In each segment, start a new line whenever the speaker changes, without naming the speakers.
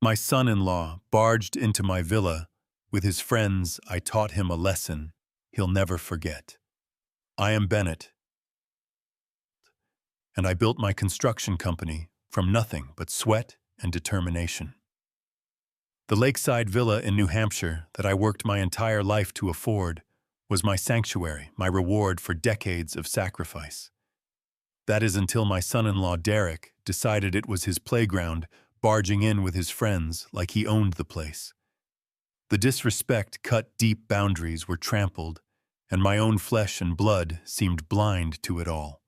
My son-in-law barged into my villa. With his friends, I taught him a lesson he'll never forget. I am Bennett, and I built my construction company from nothing but sweat and determination. The lakeside villa in New Hampshire that I worked my entire life to afford was my sanctuary, my reward for decades of sacrifice. That is until my son-in-law Derek decided it was his playground, barging in with his friends like he owned the place. The disrespect cut deep, boundaries were trampled, and my own flesh and blood seemed blind to it all.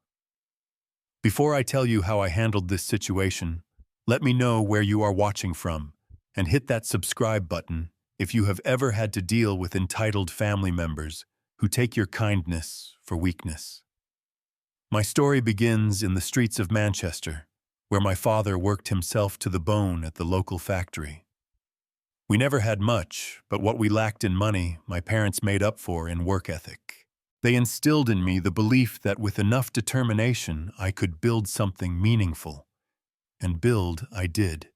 Before I tell you how I handled this situation, let me know where you are watching from, and hit that subscribe button if you have ever had to deal with entitled family members who take your kindness for weakness. My story begins in the streets of Manchester, where my father worked himself to the bone at the local factory. We never had much, but what we lacked in money, my parents made up for in work ethic. They instilled in me the belief that with enough determination, I could build something meaningful. And build I did.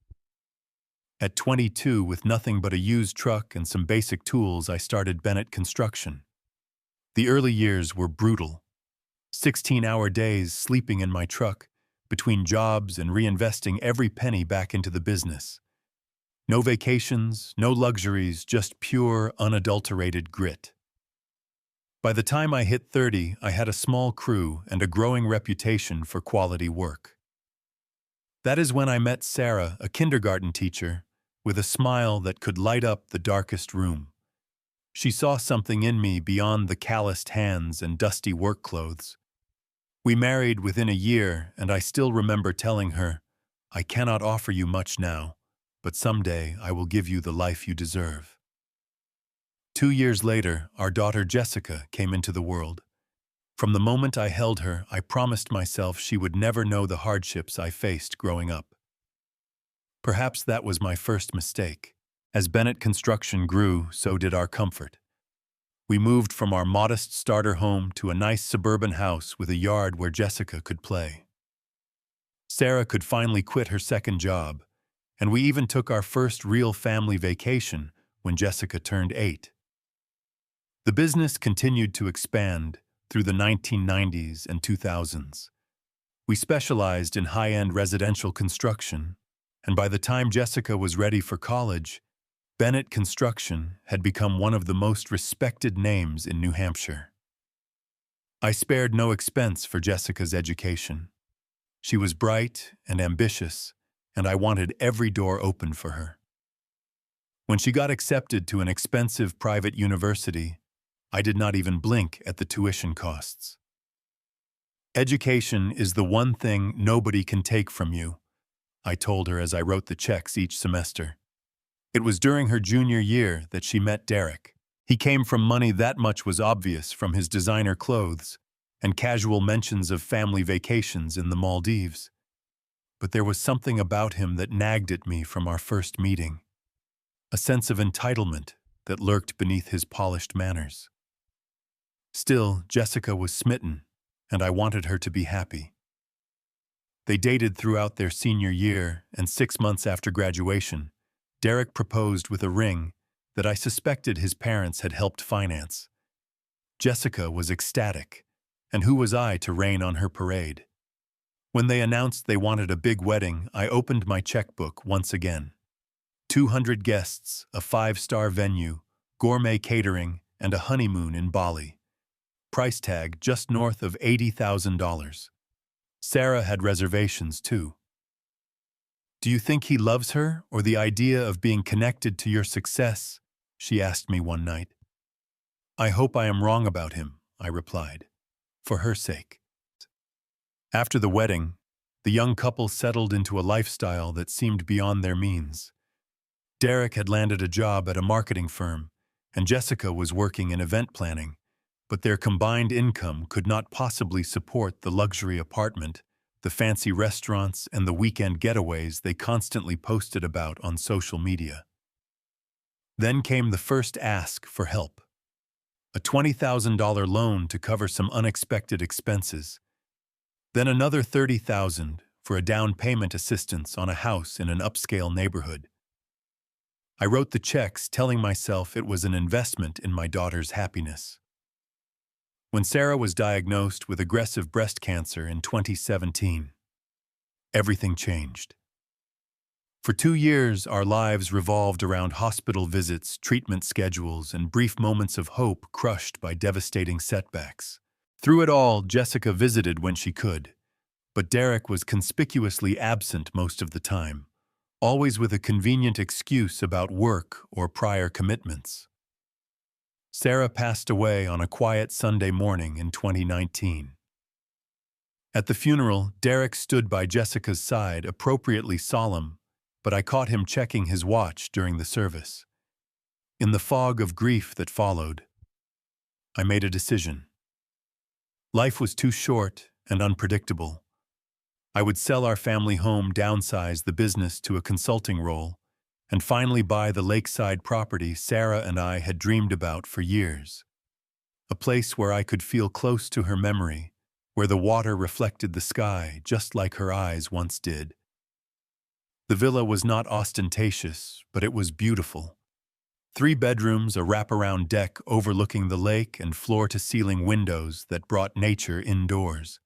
At 22, with nothing but a used truck and some basic tools, I started Bennett Construction. The early years were brutal. 16-hour days sleeping in my truck, between jobs and reinvesting every penny back into the business. No vacations, no luxuries, just pure, unadulterated grit. By the time I hit 30, I had a small crew and a growing reputation for quality work. That is when I met Sarah, a kindergarten teacher, with a smile that could light up the darkest room. She saw something in me beyond the calloused hands and dusty work clothes. We married within a year, and I still remember telling her, "I cannot offer you much now, but someday I will give you the life you deserve." 2 years later, our daughter Jessica came into the world. From the moment I held her, I promised myself she would never know the hardships I faced growing up. Perhaps that was my first mistake. As Bennett Construction grew, so did our comfort. We moved from our modest starter home to a nice suburban house with a yard where Jessica could play. Sarah could finally quit her second job, and we even took our first real family vacation when Jessica turned 8. The business continued to expand through the 1990s and 2000s. We specialized in high-end residential construction, and by the time Jessica was ready for college, Bennett Construction had become one of the most respected names in New Hampshire. I spared no expense for Jessica's education. She was bright and ambitious, and I wanted every door open for her. When she got accepted to an expensive private university, I did not even blink at the tuition costs. "Education is the one thing nobody can take from you," I told her as I wrote the checks each semester. It was during her junior year that she met Derek. He came from money that much was obvious from his designer clothes and casual mentions of family vacations in the Maldives. But there was something about him that nagged at me from our first meeting, a sense of entitlement that lurked beneath his polished manners. Still, Jessica was smitten, and I wanted her to be happy. They dated throughout their senior year, and 6 months after graduation, Derek proposed with a ring that I suspected his parents had helped finance. Jessica was ecstatic, and who was I to rain on her parade? When they announced they wanted a big wedding, I opened my checkbook once again. 200 guests, a 5-star venue, gourmet catering, and a honeymoon in Bali. Price tag just north of $80,000. Sarah had reservations too. "Do you think he loves her, or the idea of being connected to your success?" she asked me one night. "I hope I am wrong about him," I replied, "for her sake." After the wedding, the young couple settled into a lifestyle that seemed beyond their means. Derek had landed a job at a marketing firm, and Jessica was working in event planning, but their combined income could not possibly support the luxury apartment, the fancy restaurants, and the weekend getaways they constantly posted about on social media. Then came the first ask for help. A $20,000 loan to cover some unexpected expenses. Then another $30,000 for a down payment assistance on a house in an upscale neighborhood. I wrote the checks, telling myself it was an investment in my daughter's happiness. When Sarah was diagnosed with aggressive breast cancer in 2017, everything changed. For 2 years, our lives revolved around hospital visits, treatment schedules, and brief moments of hope crushed by devastating setbacks. Through it all, Jessica visited when she could, but Derek was conspicuously absent most of the time, always with a convenient excuse about work or prior commitments. Sarah passed away on a quiet Sunday morning in 2019. At the funeral, Derek stood by Jessica's side, appropriately solemn, but I caught him checking his watch during the service. In the fog of grief that followed, I made a decision. Life was too short and unpredictable. I would sell our family home, downsize the business to a consulting role, and finally buy the lakeside property Sarah and I had dreamed about for years. A place where I could feel close to her memory, where the water reflected the sky just like her eyes once did. The villa was not ostentatious, but it was beautiful. 3 bedrooms, a wraparound deck overlooking the lake, and floor-to-ceiling windows that brought nature indoors.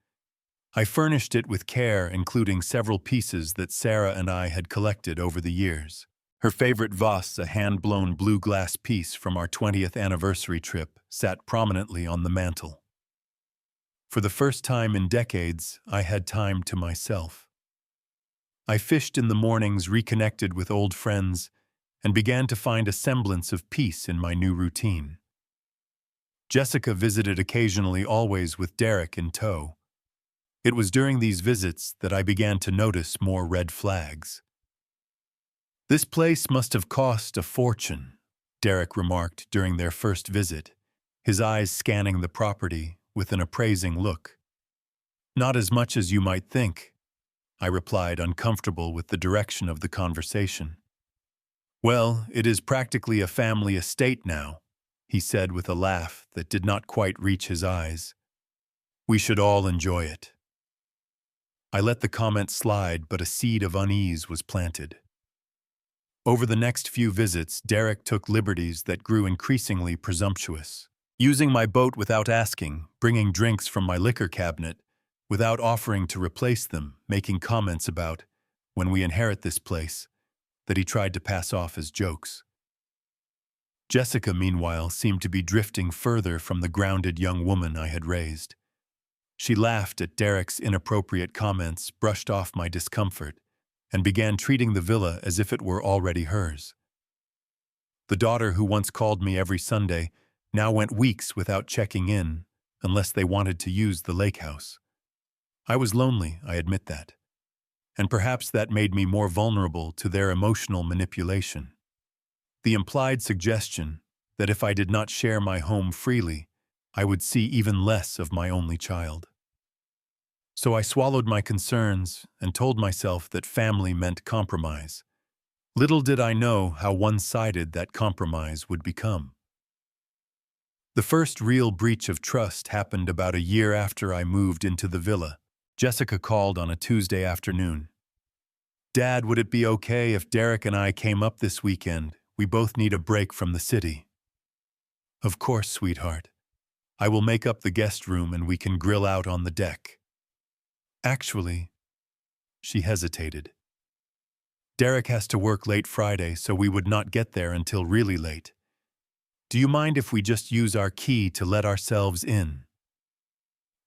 I furnished it with care, including several pieces that Sarah and I had collected over the years. Her favorite vase, a hand-blown blue glass piece from our 20th anniversary trip, sat prominently on the mantel. For the first time in decades, I had time to myself. I fished in the mornings, reconnected with old friends, and began to find a semblance of peace in my new routine. Jessica visited occasionally, always with Derek in tow. It was during these visits that I began to notice more red flags. "This place must have cost a fortune," Derek remarked during their first visit, his eyes scanning the property with an appraising look. "Not as much as you might think," I replied, uncomfortable with the direction of the conversation. "Well, it is practically a family estate now," he said with a laugh that did not quite reach his eyes. "We should all enjoy it." I let the comment slide, but a seed of unease was planted. Over the next few visits, Derek took liberties that grew increasingly presumptuous. Using my boat without asking, bringing drinks from my liquor cabinet, without offering to replace them, making comments about, "When we inherit this place," that he tried to pass off as jokes. Jessica, meanwhile, seemed to be drifting further from the grounded young woman I had raised. She laughed at Derek's inappropriate comments, brushed off my discomfort, and began treating the villa as if it were already hers. The daughter who once called me every Sunday now went weeks without checking in, unless they wanted to use the lake house. I was lonely, I admit that, and perhaps that made me more vulnerable to their emotional manipulation. The implied suggestion that if I did not share my home freely, I would see even less of my only child. So I swallowed my concerns and told myself that family meant compromise. Little did I know how one-sided that compromise would become. The first real breach of trust happened about a year after I moved into the villa. Jessica called on a Tuesday afternoon. "Dad, would it be okay if Derek and I came up this weekend? We both need a break from the city." "Of course, sweetheart. I will make up the guest room and we can grill out on the deck." "Actually," she hesitated, "Derek has to work late Friday, so we would not get there until really late. Do you mind if we just use our key to let ourselves in?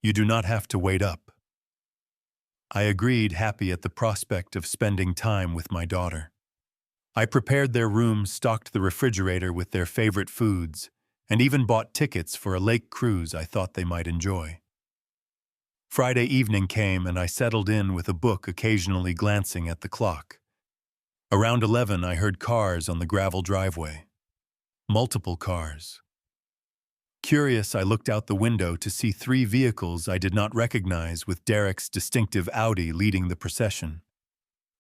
You do not have to wait up." I agreed, happy at the prospect of spending time with my daughter. I prepared their room, stocked the refrigerator with their favorite foods, and even bought tickets for a lake cruise I thought they might enjoy. Friday evening came and I settled in with a book, occasionally glancing at the clock. Around 11, I heard cars on the gravel driveway. Multiple cars. Curious, I looked out the window to see 3 vehicles I did not recognize, with Derek's distinctive Audi leading the procession.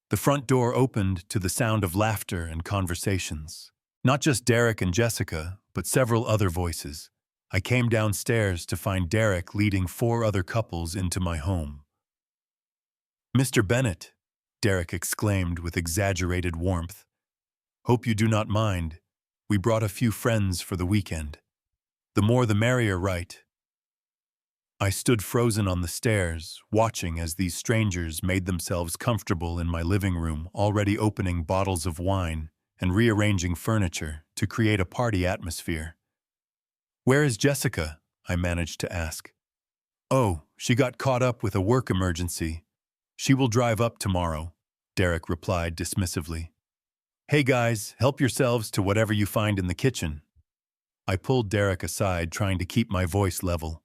The front door opened to the sound of laughter and conversations. Not just Derek and Jessica, but several other voices. I came downstairs to find Derek leading 4 other couples into my home. "Mr. Bennett," Derek exclaimed with exaggerated warmth. Hope you do not mind. We brought a few friends for the weekend. The more the merrier, right? I stood frozen on the stairs, watching as these strangers made themselves comfortable in my living room, already opening bottles of wine and rearranging furniture to create a party atmosphere. "Where is Jessica?" I managed to ask. "Oh, she got caught up with a work emergency. She will drive up tomorrow," Derek replied dismissively. "Hey guys, help yourselves to whatever you find in the kitchen." I pulled Derek aside, trying to keep my voice level.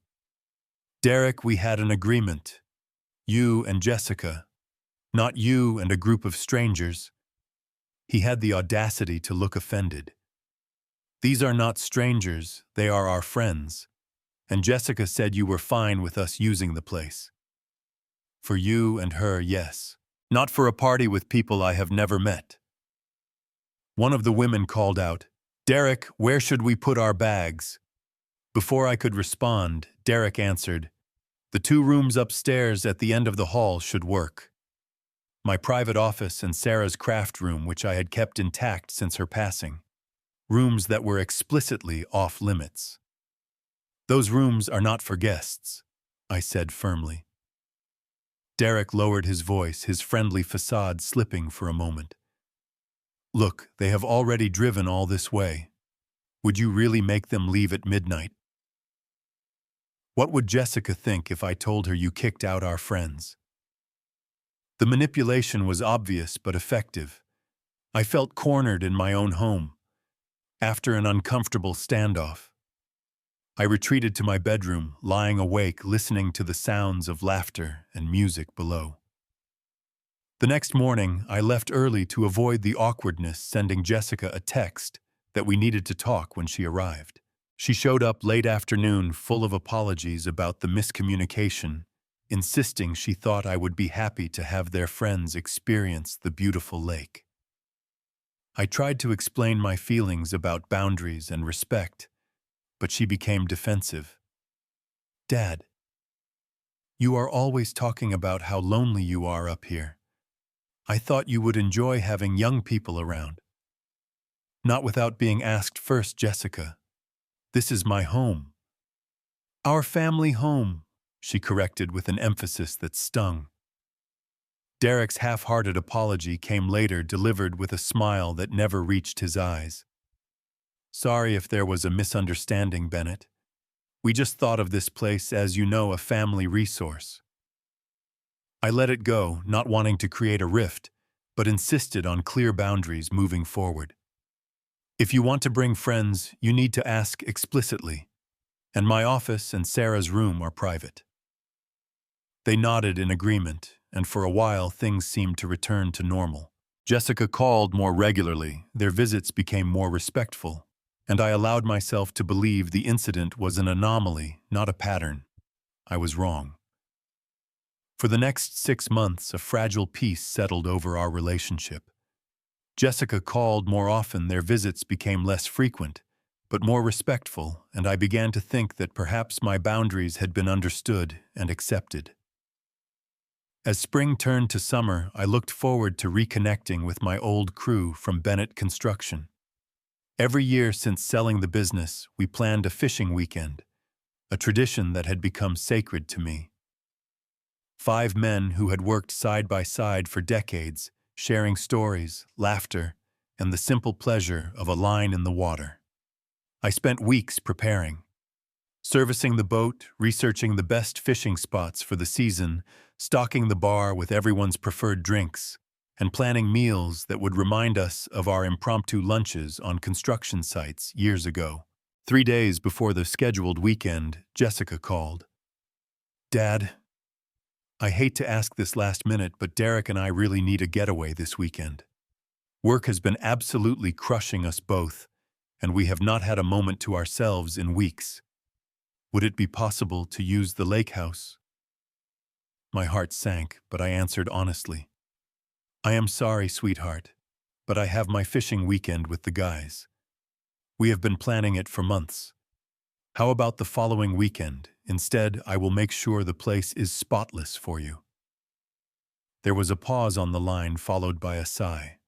"Derek, we had an agreement. You and Jessica. Not you and a group of strangers." He had the audacity to look offended. "These are not strangers, they are our friends. And Jessica said you were fine with us using the place. For you and her, yes. Not for a party with people I have never met." One of the women called out, "Derek, where should we put our bags?" Before I could respond, Derek answered, "The 2 rooms upstairs at the end of the hall should work. My private office and Sarah's craft room, which I had kept intact since her passing. Rooms that were explicitly off limits." "Those rooms are not for guests," I said firmly. Derek lowered his voice, his friendly facade slipping for a moment. "Look, they have already driven all this way. Would you really make them leave at midnight? What would Jessica think if I told her you kicked out our friends?" The manipulation was obvious but effective. I felt cornered in my own home. After an uncomfortable standoff, I retreated to my bedroom, lying awake, listening to the sounds of laughter and music below. The next morning, I left early to avoid the awkwardness, sending Jessica a text that we needed to talk when she arrived. She showed up late afternoon, full of apologies about the miscommunication, insisting she thought I would be happy to have their friends experience the beautiful lake. I tried to explain my feelings about boundaries and respect, but she became defensive. "Dad, you are always talking about how lonely you are up here. I thought you would enjoy having young people around." "Not without being asked first, Jessica. This is my home." "Our family home," she corrected with an emphasis that stung. Derek's half-hearted apology came later, delivered with a smile that never reached his eyes. "Sorry if there was a misunderstanding, Bennett. We just thought of this place as, you know, a family resource." I let it go, not wanting to create a rift, but insisted on clear boundaries moving forward. "If you want to bring friends, you need to ask explicitly, and my office and Sarah's room are private." They nodded in agreement, and for a while things seemed to return to normal. Jessica called more regularly, their visits became more respectful, and I allowed myself to believe the incident was an anomaly, not a pattern. I was wrong. For the next 6 months, a fragile peace settled over our relationship. Jessica called more often, their visits became less frequent, but more respectful, and I began to think that perhaps my boundaries had been understood and accepted. As spring turned to summer, I looked forward to reconnecting with my old crew from Bennett Construction. Every year since selling the business, we planned a fishing weekend, a tradition that had become sacred to me. 5 men who had worked side by side for decades, sharing stories, laughter, and the simple pleasure of a line in the water. I spent weeks preparing, servicing the boat, researching the best fishing spots for the season, stocking the bar with everyone's preferred drinks, and planning meals that would remind us of our impromptu lunches on construction sites years ago. 3 days before the scheduled weekend, Jessica called. "Dad, I hate to ask this last minute, but Derek and I really need a getaway this weekend. Work has been absolutely crushing us both, and we have not had a moment to ourselves in weeks. Would it be possible to use the lake house?" My heart sank, but I answered honestly. "I am sorry, sweetheart, but I have my fishing weekend with the guys. We have been planning it for months. How about the following weekend? Instead, I will make sure the place is spotless for you." There was a pause on the line, followed by a sigh.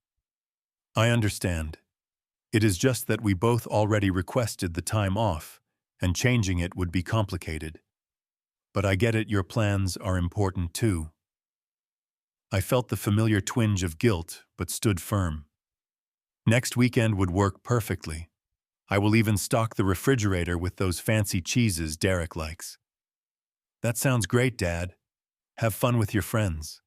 I understand. It is just that we both already requested the time off, and changing it would be complicated. But I get it, your plans are important too. I felt the familiar twinge of guilt, but stood firm. Next weekend would work perfectly. I will even stock the refrigerator with those fancy cheeses Derek likes. That sounds great, Dad. Have fun with your friends.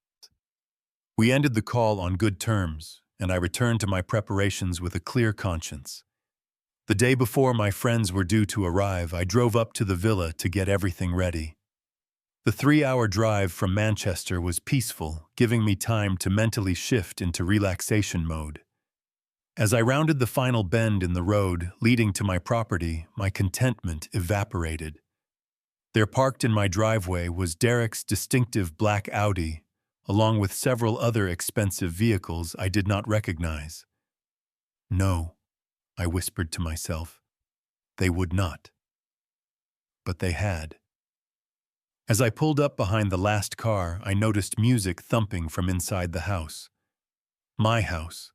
We ended the call on good terms, and I returned to my preparations with a clear conscience. The day before my friends were due to arrive, I drove up to the villa to get everything ready. The 3-hour drive from Manchester was peaceful, giving me time to mentally shift into relaxation mode. As I rounded the final bend in the road leading to my property, my contentment evaporated. There parked in my driveway was Derek's distinctive black Audi, along with several other expensive vehicles I did not recognize. No, I whispered to myself. They would not. But they had. As I pulled up behind the last car, I noticed music thumping from inside the house. My house.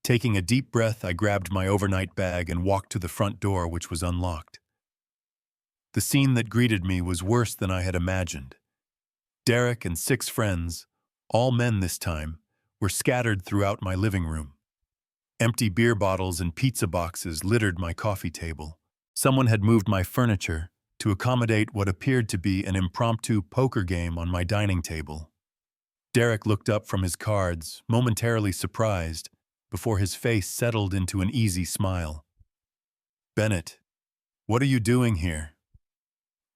Taking a deep breath, I grabbed my overnight bag and walked to the front door, which was unlocked. The scene that greeted me was worse than I had imagined. Derek and 6 friends, all men this time, were scattered throughout my living room. Empty beer bottles and pizza boxes littered my coffee table. Someone had moved my furniture to accommodate what appeared to be an impromptu poker game on my dining table. Derek looked up from his cards, momentarily surprised, before his face settled into an easy smile. Bennett, what are you doing here?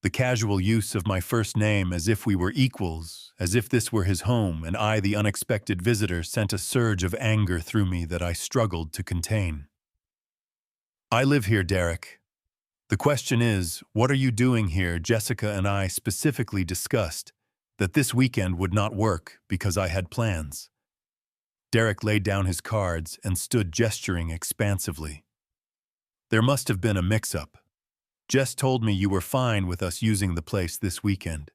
The casual use of my first name as if we were equals, as if this were his home and I the unexpected visitor, sent a surge of anger through me that I struggled to contain. I live here, Derek. The question is, what are you doing here? Jessica and I specifically discussed that this weekend would not work because I had plans. Derek laid down his cards and stood gesturing expansively. There must have been a mix-up. Jess told me you were fine with us using the place this weekend.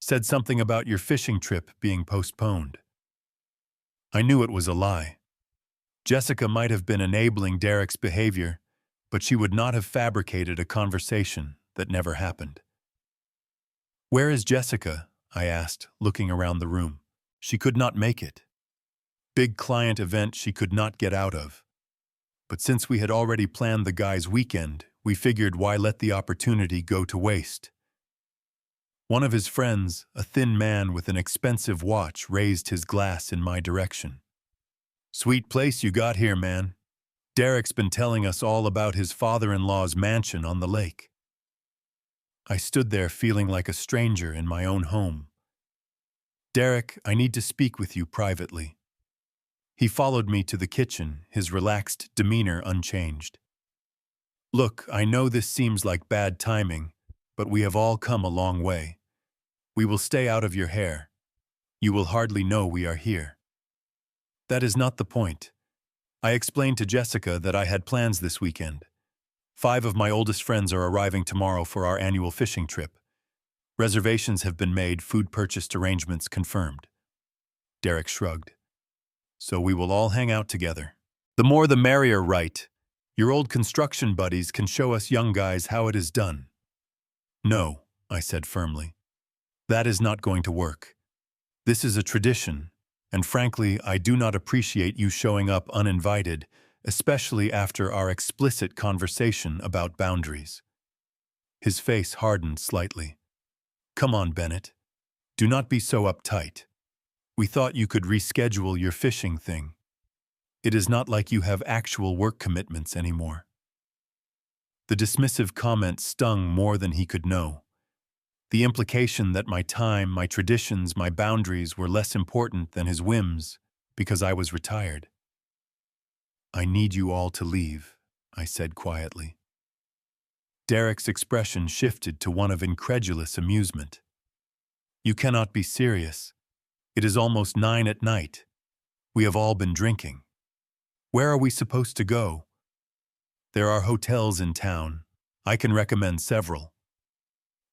Said something about your fishing trip being postponed. I knew it was a lie. Jessica might have been enabling Derek's behavior, but she would not have fabricated a conversation that never happened. Where is Jessica? I asked, looking around the room. She could not make it. Big client event she could not get out of. But since we had already planned the guy's weekend, we figured why let the opportunity go to waste. One of his friends, a thin man with an expensive watch, raised his glass in my direction. Sweet place you got here, man. Derek's been telling us all about his father-in-law's mansion on the lake. I stood there feeling like a stranger in my own home. Derek, I need to speak with you privately. He followed me to the kitchen, his relaxed demeanor unchanged. Look, I know this seems like bad timing, but we have all come a long way. We will stay out of your hair. You will hardly know we are here. That is not the point. I explained to Jessica that I had plans this weekend. 5 of my oldest friends are arriving tomorrow for our annual fishing trip. Reservations have been made, food purchased arrangements confirmed. Derek shrugged. So we will all hang out together. The more the merrier, right? Your old construction buddies can show us young guys how it is done. No, I said firmly. That is not going to work. This is a tradition, and frankly, I do not appreciate you showing up uninvited, especially after our explicit conversation about boundaries. His face hardened slightly. Come on, Bennett. Do not be so uptight. We thought you could reschedule your fishing thing. It is not like you have actual work commitments anymore. The dismissive comment stung more than he could know. The implication that my time, my traditions, my boundaries were less important than his whims because I was retired. I need you all to leave, I said quietly. Derek's expression shifted to one of incredulous amusement. You cannot be serious. It is almost 9 at night. We have all been drinking. Where are we supposed to go? There are hotels in town. I can recommend several.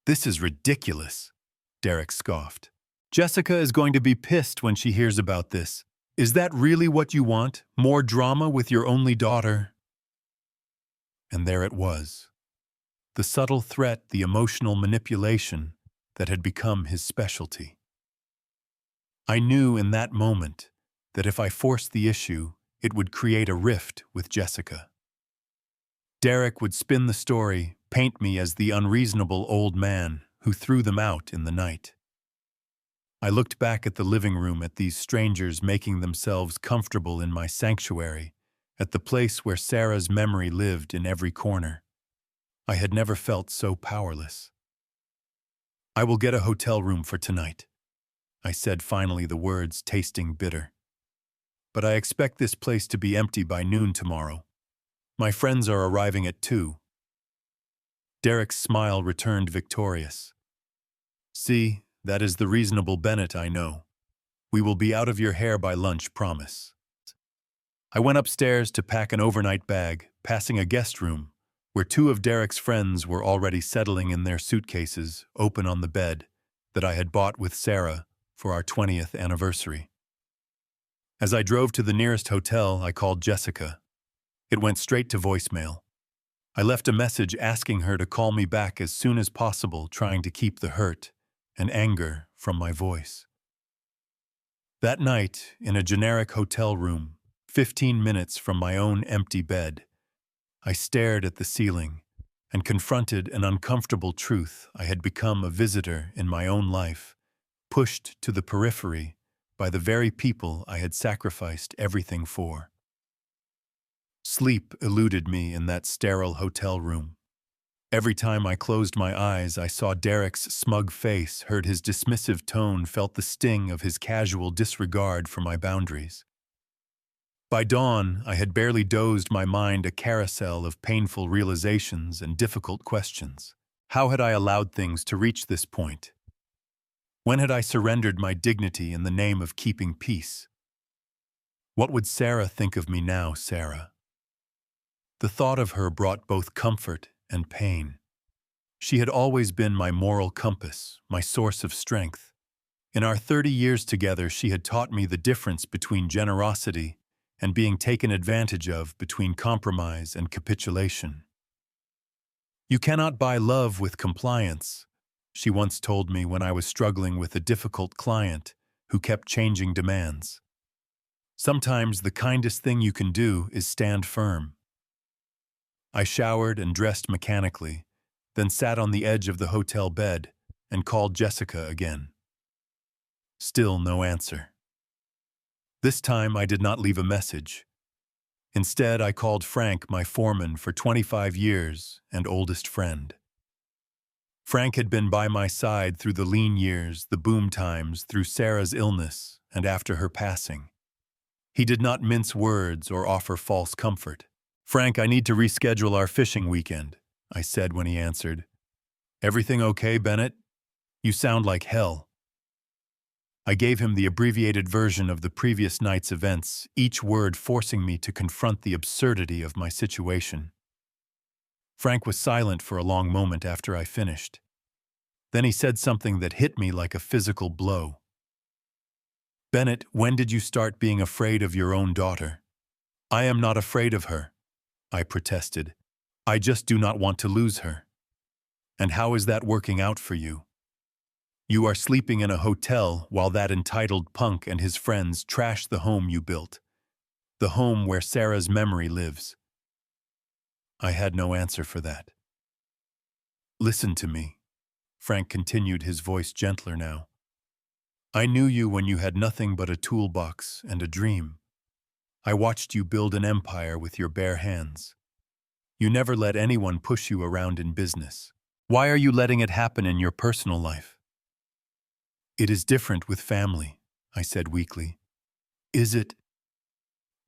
This is ridiculous, Derek scoffed. Jessica is going to be pissed when she hears about this. Is that really what you want? More drama with your only daughter? And there it was. The subtle threat, the emotional manipulation that had become his specialty. I knew in that moment that if I forced the issue, it would create a rift with Jessica. Derek would spin the story, paint me as the unreasonable old man who threw them out in the night. I looked back at the living room, at these strangers making themselves comfortable in my sanctuary, at the place where Sarah's memory lived in every corner. I had never felt so powerless. I will get a hotel room for tonight, I said, finally, the words tasting bitter. But I expect this place to be empty by noon tomorrow. My friends are arriving at 2. Derek's smile returned victorious. See, that is the reasonable Bennett I know. We will be out of your hair by lunch, promise. I went upstairs to pack an overnight bag, passing a guest room, where 2 of Derek's friends were already settling in their suitcases, open on the bed, that I had bought with Sarah for our 20th anniversary. As I drove to the nearest hotel, I called Jessica. It went straight to voicemail. I left a message asking her to call me back as soon as possible, trying to keep the hurt and anger from my voice. That night, in a generic hotel room, 15 minutes from my own empty bed, I stared at the ceiling and confronted an uncomfortable truth. I had become a visitor in my own life, pushed to the periphery by the very people I had sacrificed everything for. Sleep eluded me in that sterile hotel room. Every time I closed my eyes, I saw Derek's smug face, heard his dismissive tone, felt the sting of his casual disregard for my boundaries. By dawn, I had barely dozed, my mind a carousel of painful realizations and difficult questions. How had I allowed things to reach this point? When had I surrendered my dignity in the name of keeping peace? What would Sarah think of me now, Sarah? The thought of her brought both comfort and pain. She had always been my moral compass, my source of strength. In our 30 years together, she had taught me the difference between generosity and being taken advantage of, between compromise and capitulation. You cannot buy love with compliance, she once told me when I was struggling with a difficult client who kept changing demands. Sometimes the kindest thing you can do is stand firm. I showered and dressed mechanically, then sat on the edge of the hotel bed and called Jessica again. Still no answer. This time I did not leave a message. Instead, I called Frank, my foreman for 25 years and oldest friend. Frank had been by my side through the lean years, the boom times, through Sarah's illness and after her passing. He did not mince words or offer false comfort. "Frank, I need to reschedule our fishing weekend," I said when he answered. "Everything okay, Bennett? You sound like hell." I gave him the abbreviated version of the previous night's events, each word forcing me to confront the absurdity of my situation. Frank was silent for a long moment after I finished. Then he said something that hit me like a physical blow. "Bennett, when did you start being afraid of your own daughter?" "I am not afraid of her," I protested. "I just do not want to lose her." "And how is that working out for you? You are sleeping in a hotel while that entitled punk and his friends trash the home you built, the home where Sarah's memory lives." I had no answer for that. "Listen to me," Frank continued, his voice gentler now. "I knew you when you had nothing but a toolbox and a dream. I watched you build an empire with your bare hands. You never let anyone push you around in business. Why are you letting it happen in your personal life?" "It is different with family," I said weakly. "Is it?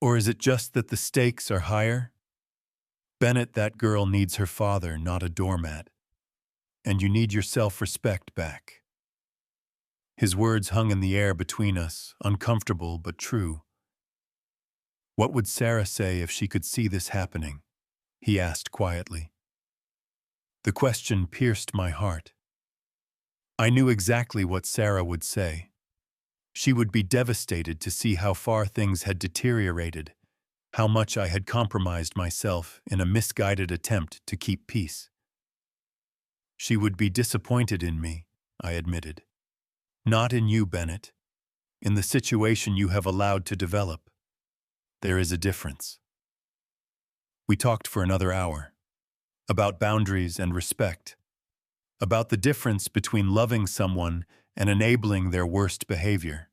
Or is it just that the stakes are higher? Bennett, that girl needs her father, not a doormat. And you need your self-respect back." His words hung in the air between us, uncomfortable but true. "What would Sarah say if she could see this happening?" he asked quietly. The question pierced my heart. I knew exactly what Sarah would say. She would be devastated to see how far things had deteriorated, how much I had compromised myself in a misguided attempt to keep peace. She would be disappointed in me, I admitted. Not in you, Bennett. In the situation you have allowed to develop. There is a difference. We talked for another hour. About boundaries and respect. About the difference between loving someone and enabling their worst behavior.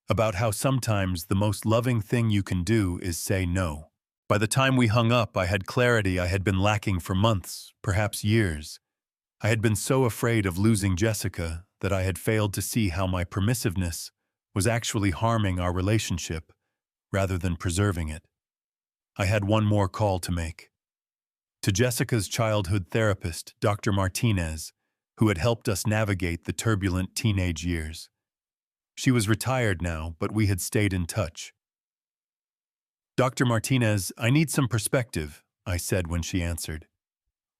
About how sometimes the most loving thing you can do is say no. By the time we hung up, I had clarity I had been lacking for months, perhaps years. I had been so afraid of losing Jessica that I had failed to see how my permissiveness was actually harming our relationship rather than preserving it. I had one more call to make. To Jessica's childhood therapist, Dr. Martinez, who had helped us navigate the turbulent teenage years. She was retired now, but we had stayed in touch. Dr. Martinez, I need some perspective, I said when she answered.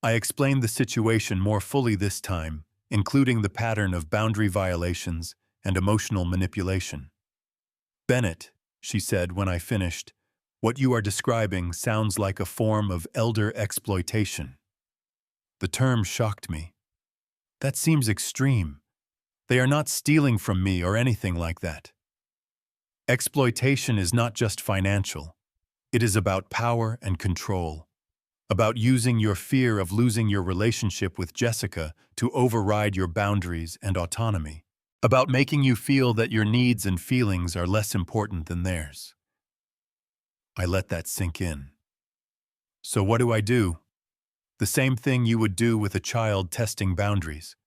I explained the situation more fully this time, including the pattern of boundary violations and emotional manipulation. Bennett, she said when I finished, what you are describing sounds like a form of elder exploitation. The term shocked me. That seems extreme. They are not stealing from me or anything like that. Exploitation is not just financial. It is about power and control. About using your fear of losing your relationship with Jessica to override your boundaries and autonomy. About making you feel that your needs and feelings are less important than theirs. I let that sink in. So what do I do? The same thing you would do with a child testing boundaries.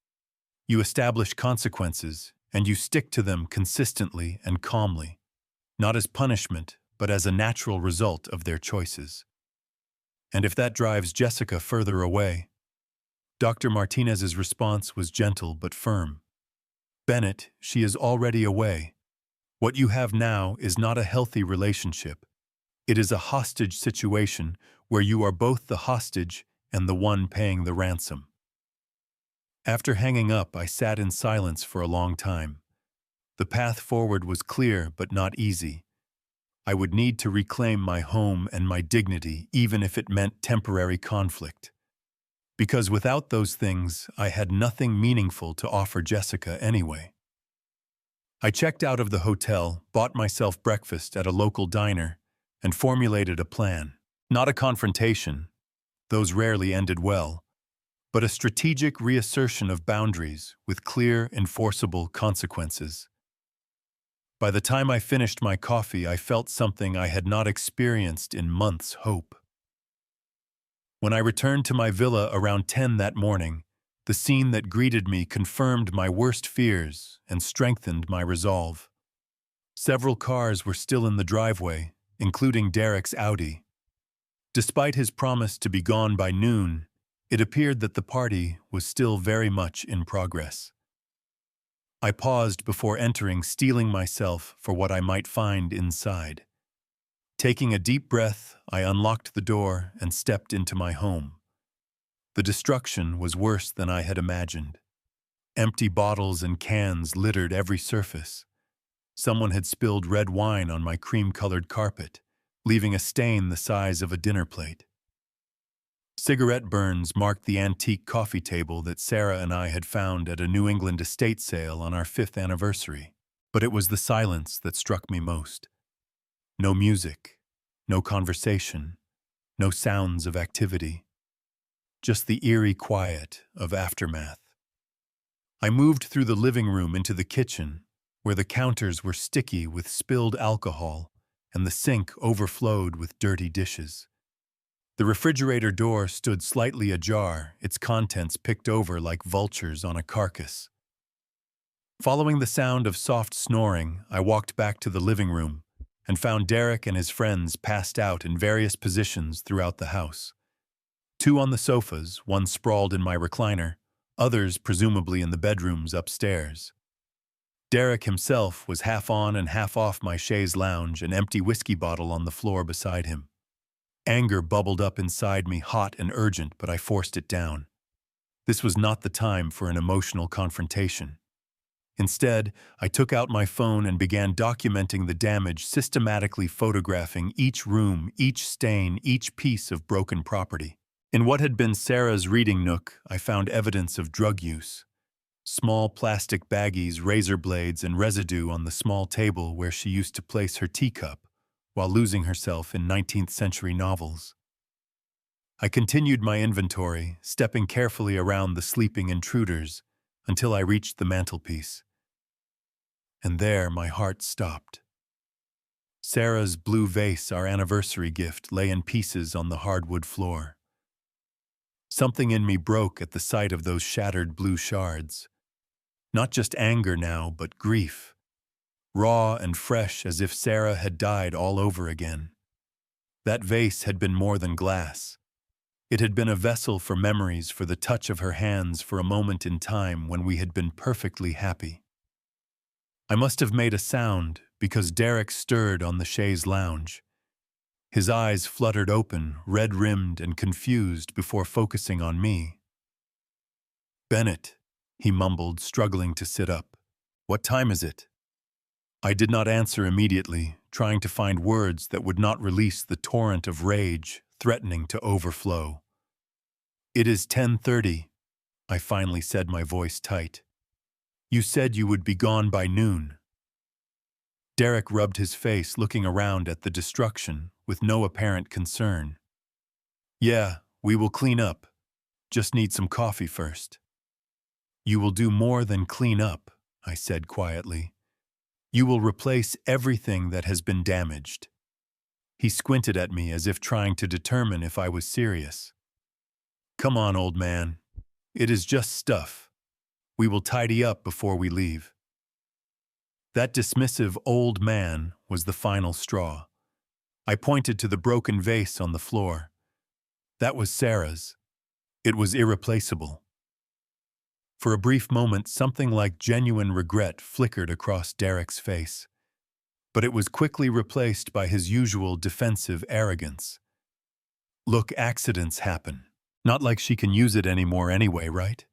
You establish consequences, and you stick to them consistently and calmly, not as punishment, but as a natural result of their choices. And if that drives Jessica further away? Dr. Martinez's response was gentle but firm. Bennett, she is already away. What you have now is not a healthy relationship. It is a hostage situation where you are both the hostage and the one paying the ransom. After hanging up, I sat in silence for a long time. The path forward was clear but not easy. I would need to reclaim my home and my dignity, even if it meant temporary conflict. Because without those things, I had nothing meaningful to offer Jessica anyway. I checked out of the hotel, bought myself breakfast at a local diner, and formulated a plan. Not a confrontation, those rarely ended well, but a strategic reassertion of boundaries with clear, enforceable consequences. By the time I finished my coffee, I felt something I had not experienced in months' hope. When I returned to my villa around 10 that morning, the scene that greeted me confirmed my worst fears and strengthened my resolve. Several cars were still in the driveway, including Derek's Audi. Despite his promise to be gone by noon, it appeared that the party was still very much in progress. I paused before entering, steeling myself for what I might find inside. Taking a deep breath, I unlocked the door and stepped into my home. The destruction was worse than I had imagined. Empty bottles and cans littered every surface. Someone had spilled red wine on my cream-colored carpet, leaving a stain the size of a dinner plate. Cigarette burns marked the antique coffee table that Sarah and I had found at a New England estate sale on our 5th anniversary. But it was the silence that struck me most. No music, no conversation, no sounds of activity. Just the eerie quiet of aftermath. I moved through the living room into the kitchen, where the counters were sticky with spilled alcohol and the sink overflowed with dirty dishes. The refrigerator door stood slightly ajar, its contents picked over like vultures on a carcass. Following the sound of soft snoring, I walked back to the living room and found Derek and his friends passed out in various positions throughout the house. 2 on the sofas, one sprawled in my recliner, others presumably in the bedrooms upstairs. Derek himself was half on and half off my chaise lounge, an empty whiskey bottle on the floor beside him. Anger bubbled up inside me, hot and urgent, but I forced it down. This was not the time for an emotional confrontation. Instead, I took out my phone and began documenting the damage, systematically photographing each room, each stain, each piece of broken property. In what had been Sarah's reading nook, I found evidence of drug use. Small plastic baggies, razor blades, and residue on the small table where she used to place her teacup while losing herself in 19th century novels. I continued my inventory, stepping carefully around the sleeping intruders until I reached the mantelpiece. And there my heart stopped. Sarah's blue vase, our anniversary gift, lay in pieces on the hardwood floor. Something in me broke at the sight of those shattered blue shards. Not just anger now, but grief. Raw and fresh, as if Sarah had died all over again. That vase had been more than glass. It had been a vessel for memories, for the touch of her hands, for a moment in time when we had been perfectly happy. I must have made a sound because Derek stirred on the chaise lounge. His eyes fluttered open, red-rimmed and confused before focusing on me. "Bennett," he mumbled, struggling to sit up. "What time is it?" I did not answer immediately, trying to find words that would not release the torrent of rage threatening to overflow. "It is 10:30, I finally said, my voice tight. "You said you would be gone by noon." Derek rubbed his face, looking around at the destruction with no apparent concern. "Yeah, we will clean up. Just need some coffee first." "You will do more than clean up," I said quietly. "You will replace everything that has been damaged." He squinted at me as if trying to determine if I was serious. "Come on, old man. It is just stuff. We will tidy up before we leave." That dismissive old man was the final straw. I pointed to the broken vase on the floor. That was Sarah's. It was irreplaceable. For a brief moment, something like genuine regret flickered across Derek's face. But it was quickly replaced by his usual defensive arrogance. "Look, accidents happen. Not like she can use it anymore anyway, right?"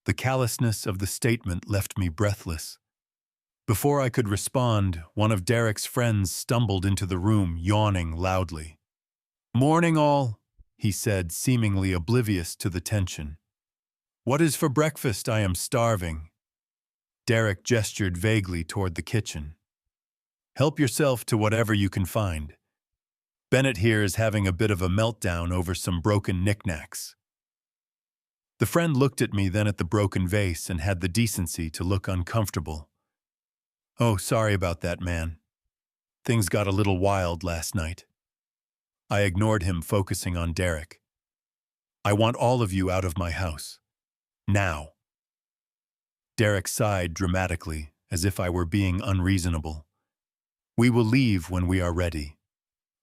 The callousness of the statement left me breathless. Before I could respond, one of Derek's friends stumbled into the room, yawning loudly. "Morning, all," he said, seemingly oblivious to the tension. "What is for breakfast? I am starving." Derek gestured vaguely toward the kitchen. "Help yourself to whatever you can find. Bennett here is having a bit of a meltdown over some broken knickknacks." The friend looked at me, then at the broken vase, and had the decency to look uncomfortable. "Oh, sorry about that, man. Things got a little wild last night." I ignored him, focusing on Derek. "I want all of you out of my house. Now." Derek sighed dramatically, as if I were being unreasonable. "We will leave when we are ready.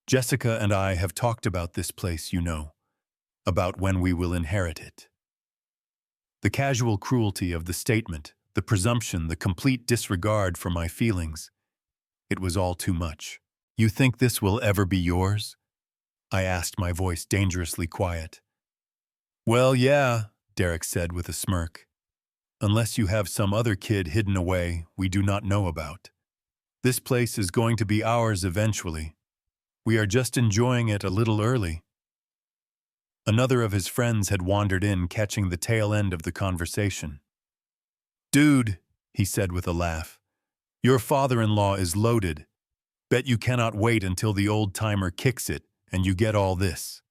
Jessica and I have talked about this place, you know, about when we will inherit it." The casual cruelty of the statement, the presumption, the complete disregard for my feelings. It was all too much. "You think this will ever be yours?" I asked, my voice dangerously quiet. "Well, yeah," Derek said with a smirk. "Unless you have some other kid hidden away we do not know about. This place is going to be ours eventually. We are just enjoying it a little early." Another of his friends had wandered in, catching the tail end of the conversation. "Dude," he said with a laugh, "your father-in-law is loaded. Bet you cannot wait until the old-timer kicks it and you get all this."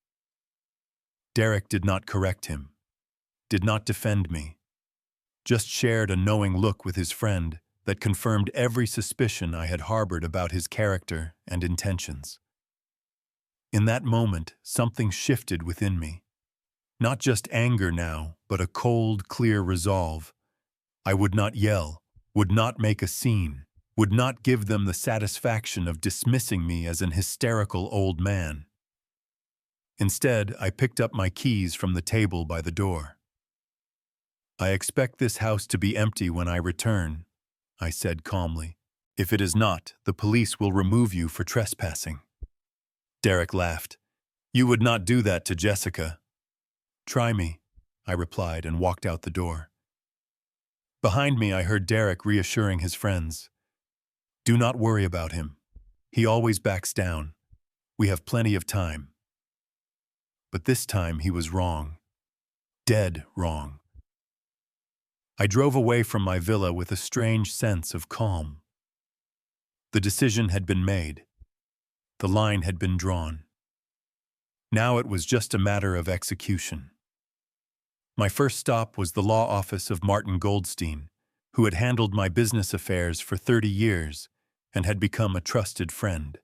Derek did not correct him, did not defend me, just shared a knowing look with his friend that confirmed every suspicion I had harbored about his character and intentions. In that moment, something shifted within me. Not just anger now, but a cold, clear resolve. I would not yell, would not make a scene, would not give them the satisfaction of dismissing me as an hysterical old man. Instead, I picked up my keys from the table by the door. "I expect this house to be empty when I return," I said calmly. "If it is not, the police will remove you for trespassing." Derek laughed. "You would not do that to Jessica." "Try me," I replied and walked out the door. Behind me, I heard Derek reassuring his friends. Do not worry about him. He always backs down. We have plenty of time. But this time he was wrong. Dead wrong. I drove away from my villa with a strange sense of calm. The decision had been made. The line had been drawn. Now it was just a matter of execution. My first stop was the law office of Martin Goldstein, who had handled my business affairs for 30 years and had become a trusted friend.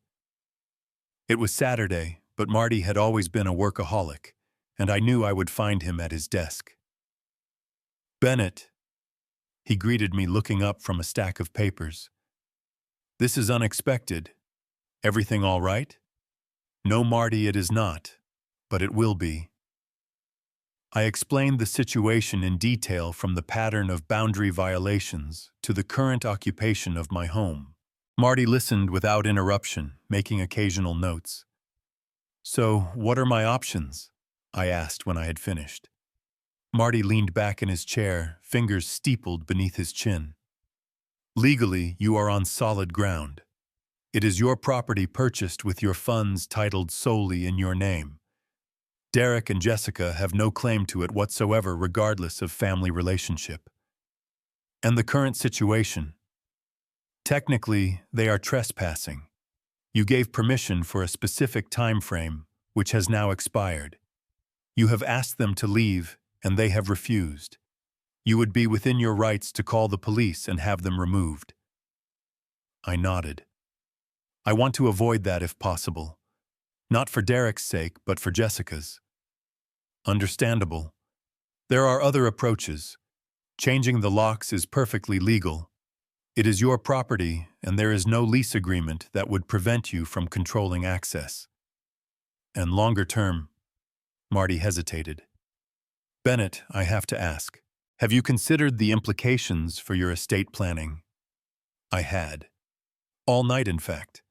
It was Saturday, but Marty had always been a workaholic, and I knew I would find him at his desk. Bennett, he greeted me looking up from a stack of papers. This is unexpected. Everything all right? No, Marty, it is not, but it will be. I explained the situation in detail, from the pattern of boundary violations to the current occupation of my home. Marty listened without interruption, making occasional notes. So, what are my options? I asked when I had finished. Marty leaned back in his chair, fingers steepled beneath his chin. Legally, you are on solid ground. It is your property purchased with your funds titled solely in your name. Derek and Jessica have no claim to it whatsoever, regardless of family relationship. And the current situation? Technically, they are trespassing. You gave permission for a specific time frame, which has now expired. You have asked them to leave, and they have refused. You would be within your rights to call the police and have them removed. I nodded. I want to avoid that if possible. Not for Derek's sake, but for Jessica's. Understandable. There are other approaches. Changing the locks is perfectly legal. It is your property, and there is no lease agreement that would prevent you from controlling access. And longer term, Marty hesitated. Bennett, I have to ask, have you considered the implications for your estate planning? I had. All night, in fact.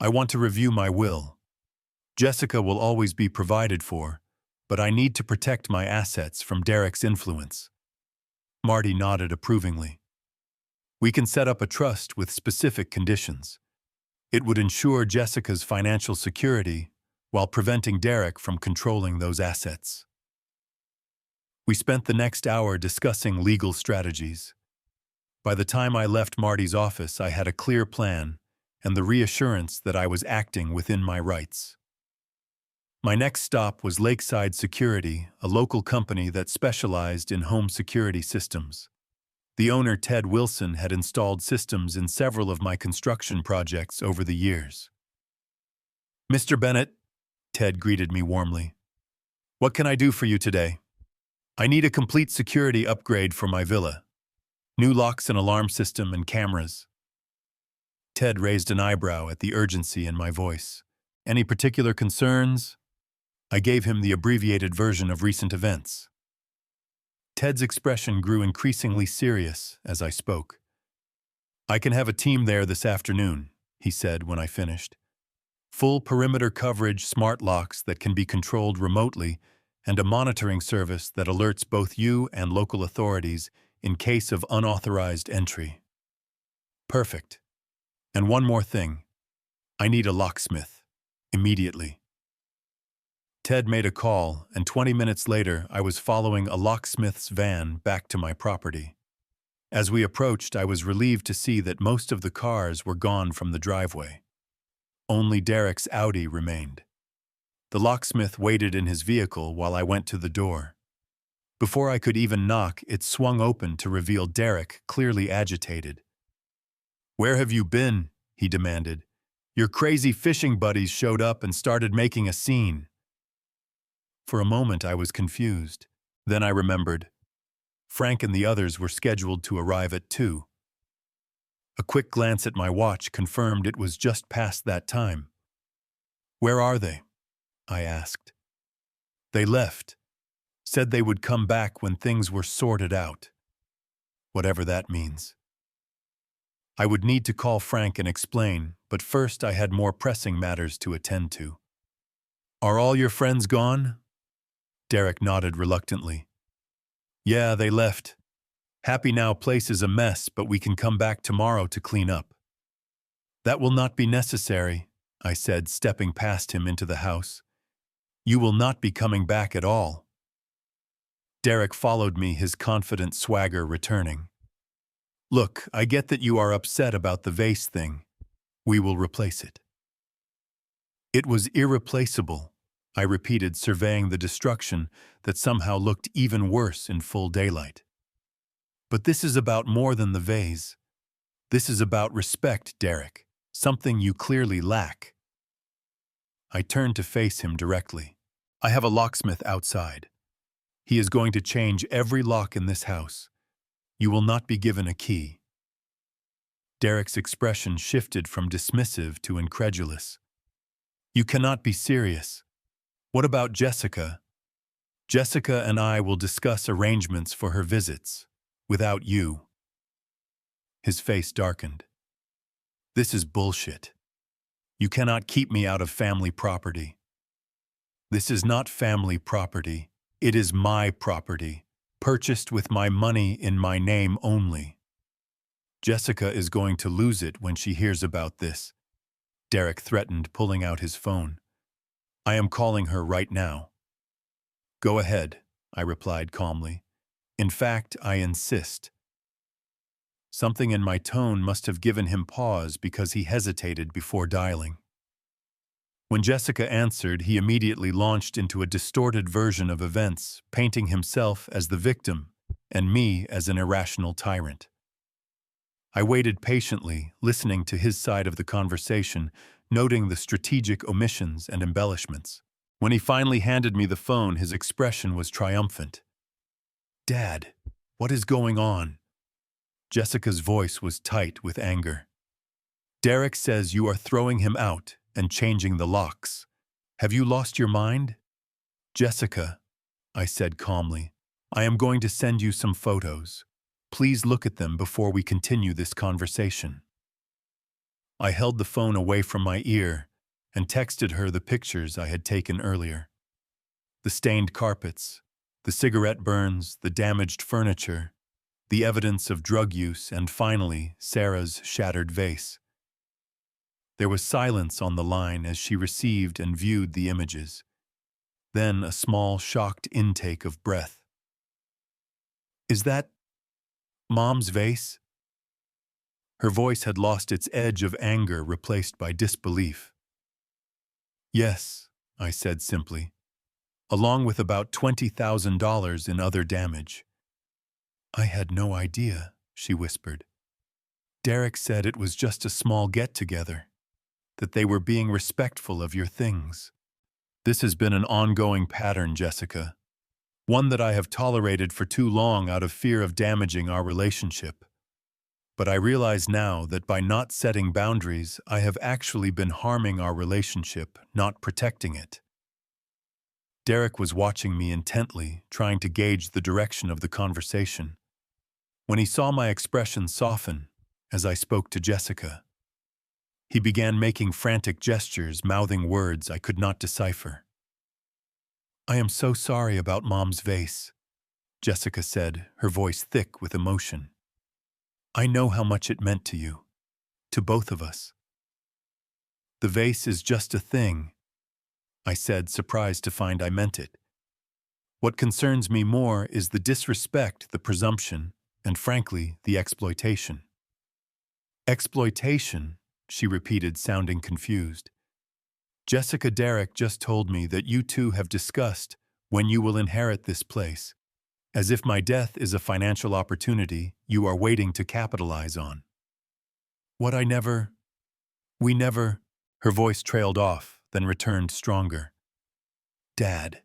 I want to review my will. Jessica will always be provided for, but I need to protect my assets from Derek's influence. Marty nodded approvingly. We can set up a trust with specific conditions. It would ensure Jessica's financial security while preventing Derek from controlling those assets. We spent the next hour discussing legal strategies. By the time I left Marty's office, I had a clear plan and the reassurance that I was acting within my rights. My next stop was Lakeside Security, a local company that specialized in home security systems. The owner, Ted Wilson, had installed systems in several of my construction projects over the years. Mr. Bennett, Ted greeted me warmly. What can I do for you today? I need a complete security upgrade for my villa. New locks and alarm system and cameras. Ted raised an eyebrow at the urgency in my voice. Any particular concerns? I gave him the abbreviated version of recent events. Ted's expression grew increasingly serious as I spoke. I can have a team there this afternoon, he said when I finished. Full perimeter coverage, smart locks that can be controlled remotely, and a monitoring service that alerts both you and local authorities in case of unauthorized entry. Perfect. And one more thing. I need a locksmith. Immediately. Ted made a call, and 20 minutes later, I was following a locksmith's van back to my property. As we approached, I was relieved to see that most of the cars were gone from the driveway. Only Derek's Audi remained. The locksmith waited in his vehicle while I went to the door. Before I could even knock, it swung open to reveal Derek, clearly agitated. "Where have you been?" he demanded. "Your crazy fishing buddies showed up and started making a scene." For a moment I was confused. Then I remembered. Frank and the others were scheduled to arrive at 2. A quick glance at my watch confirmed it was just past that time. "Where are they?" I asked. "They left. Said they would come back when things were sorted out." Whatever that means. I would need to call Frank and explain, but first I had more pressing matters to attend to. "Are all your friends gone?" Derek nodded reluctantly. "Yeah, they left. Happy Now Place is a mess, but we can come back tomorrow to clean up. That will not be necessary, I said, stepping past him into the house. You will not be coming back at all. Derek followed me, his confident swagger returning. Look, I get that you are upset about the vase thing. We will replace it. It was irreplaceable, I repeated, surveying the destruction that somehow looked even worse in full daylight. But this is about more than the vase. This is about respect, Derek, something you clearly lack. I turned to face him directly. I have a locksmith outside. He is going to change every lock in this house. You will not be given a key. Derek's expression shifted from dismissive to incredulous. You cannot be serious. What about Jessica? Jessica and I will discuss arrangements for her visits, without you. His face darkened. This is bullshit. You cannot keep me out of family property. This is not family property. It is my property, purchased with my money in my name only. Jessica is going to lose it when she hears about this. Derek threatened, pulling out his phone. I am calling her right now. Go ahead, I replied calmly. In fact, I insist. Something in my tone must have given him pause because he hesitated before dialing. When Jessica answered, he immediately launched into a distorted version of events, painting himself as the victim and me as an irrational tyrant. I waited patiently, listening to his side of the conversation, noting the strategic omissions and embellishments. When he finally handed me the phone, his expression was triumphant. Dad, what is going on? Jessica's voice was tight with anger. Derek says you are throwing him out and changing the locks. Have you lost your mind? Jessica, I said calmly, I am going to send you some photos. Please look at them before we continue this conversation. I held the phone away from my ear and texted her the pictures I had taken earlier. The stained carpets, the cigarette burns, the damaged furniture, the evidence of drug use, and finally, Sarah's shattered vase. There was silence on the line as she received and viewed the images. Then a small, shocked intake of breath. Is that Mom's vase? Her voice had lost its edge of anger, replaced by disbelief. Yes, I said simply, along with about $20,000 in other damage. I had no idea, she whispered. Derek said it was just a small get-together, that they were being respectful of your things. This has been an ongoing pattern, Jessica, one that I have tolerated for too long out of fear of damaging our relationship. But I realize now that by not setting boundaries, I have actually been harming our relationship, not protecting it. Derek was watching me intently, trying to gauge the direction of the conversation. When he saw my expression soften as I spoke to Jessica, he began making frantic gestures, mouthing words I could not decipher. I am so sorry about Mom's vase, Jessica said, her voice thick with emotion. I know how much it meant to you, to both of us. The vase is just a thing, I said, surprised to find I meant it. What concerns me more is the disrespect, the presumption, and frankly, the exploitation. Exploitation, she repeated, sounding confused. Jessica, Derek just told me that you two have discussed when you will inherit this place, as if my death is a financial opportunity you are waiting to capitalize on. We never, her voice trailed off, then returned stronger. Dad,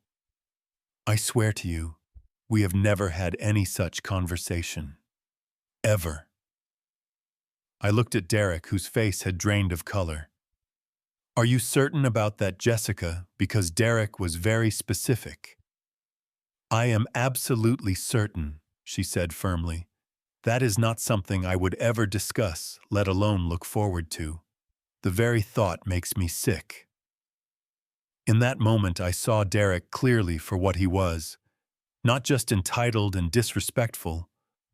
I swear to you, we have never had any such conversation. Ever. I looked at Derek, whose face had drained of color. Are you certain about that, Jessica? Because Derek was very specific. I am absolutely certain, she said firmly. That is not something I would ever discuss, let alone look forward to. The very thought makes me sick. In that moment, I saw Derek clearly for what he was, not just entitled and disrespectful,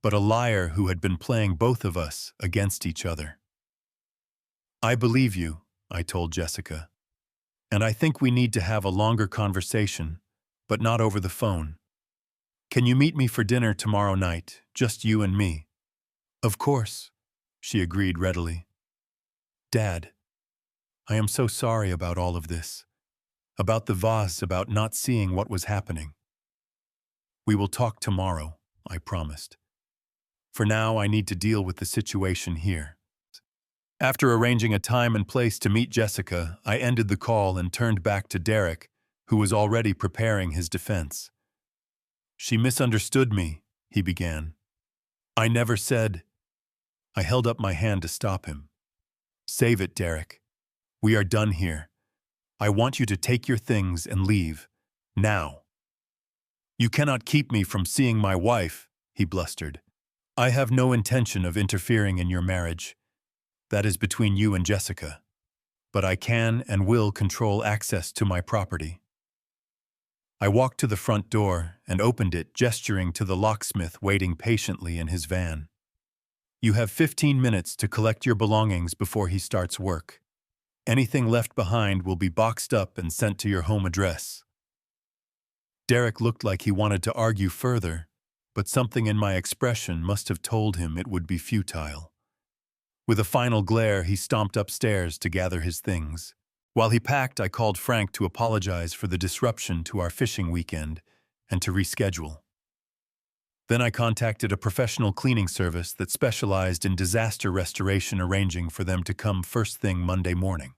but a liar who had been playing both of us against each other. "I believe you," I told Jessica, "and I think we need to have a longer conversation, but not over the phone. Can you meet me for dinner tomorrow night, just you and me?" "Of course," she agreed readily. "Dad, I am so sorry about all of this. About the vase, about not seeing what was happening. We will talk tomorrow," I promised. "For now, I need to deal with the situation here." After arranging a time and place to meet Jessica, I ended the call and turned back to Derek, who was already preparing his defense. "She misunderstood me," he began. "I never said—" I held up my hand to stop him. "Save it, Derek. We are done here. I want you to take your things and leave. Now." "You cannot keep me from seeing my wife," he blustered. "I have no intention of interfering in your marriage. That is between you and Jessica. But I can and will control access to my property." I walked to the front door and opened it, gesturing to the locksmith waiting patiently in his van. "You have 15 minutes to collect your belongings before he starts work. Anything left behind will be boxed up and sent to your home address." Derek looked like he wanted to argue further, but something in my expression must have told him it would be futile. With a final glare, he stomped upstairs to gather his things. While he packed, I called Frank to apologize for the disruption to our fishing weekend and to reschedule. Then I contacted a professional cleaning service that specialized in disaster restoration, arranging for them to come first thing Monday morning.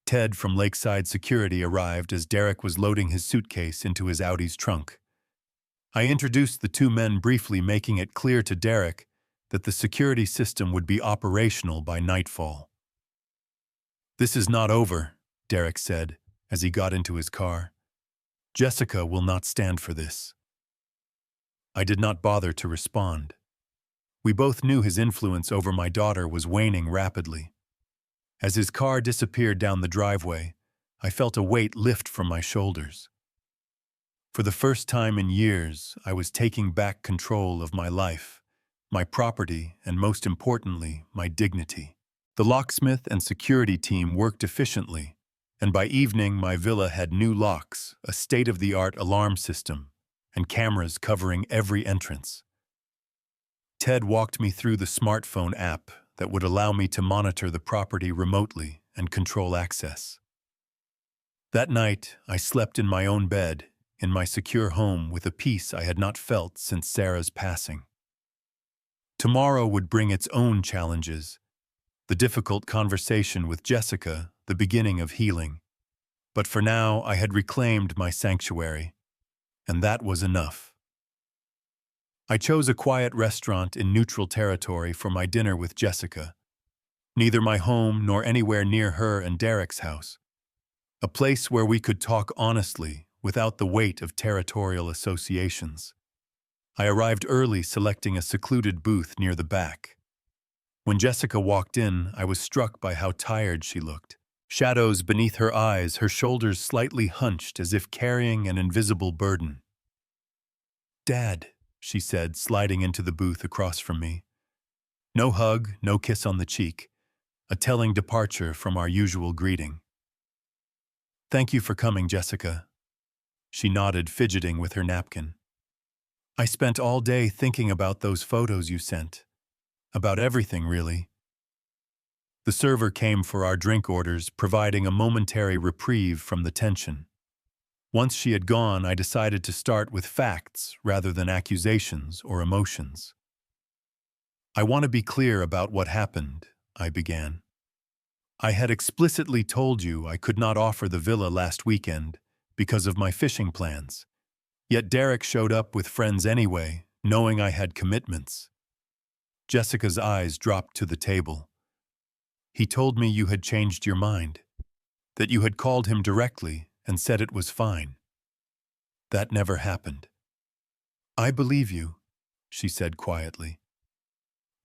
Ted from Lakeside Security arrived as Derek was loading his suitcase into his Audi's trunk. I introduced the two men briefly, making it clear to Derek that the security system would be operational by nightfall. "This is not over," Derek said as he got into his car. "Jessica will not stand for this." I did not bother to respond. We both knew his influence over my daughter was waning rapidly. As his car disappeared down the driveway, I felt a weight lift from my shoulders. For the first time in years, I was taking back control of my life, my property, and most importantly, my dignity. The locksmith and security team worked efficiently, and by evening my villa had new locks, a state-of-the-art alarm system, and cameras covering every entrance. Ted walked me through the smartphone app that would allow me to monitor the property remotely and control access. That night, I slept in my own bed, in my secure home, with a peace I had not felt since Sarah's passing. Tomorrow would bring its own challenges, the difficult conversation with Jessica, the beginning of healing. But for now, I had reclaimed my sanctuary, and that was enough. I chose a quiet restaurant in neutral territory for my dinner with Jessica. Neither my home nor anywhere near her and Derek's house. A place where we could talk honestly without the weight of territorial associations. I arrived early, selecting a secluded booth near the back. When Jessica walked in, I was struck by how tired she looked. Shadows beneath her eyes, her shoulders slightly hunched as if carrying an invisible burden. "Dad," she said, sliding into the booth across from me. No hug, no kiss on the cheek, a telling departure from our usual greeting. "Thank you for coming, Jessica." She nodded, fidgeting with her napkin. "I spent all day thinking about those photos you sent. About everything, really." The server came for our drink orders, providing a momentary reprieve from the tension. Once she had gone, I decided to start with facts rather than accusations or emotions. "I want to be clear about what happened," I began. "I had explicitly told you I could not offer the villa last weekend because of my fishing plans. Yet Derek showed up with friends anyway, knowing I had commitments." Jessica's eyes dropped to the table. "He told me you had changed your mind, that you had called him directly and said it was fine. That never happened." "I believe you," she said quietly.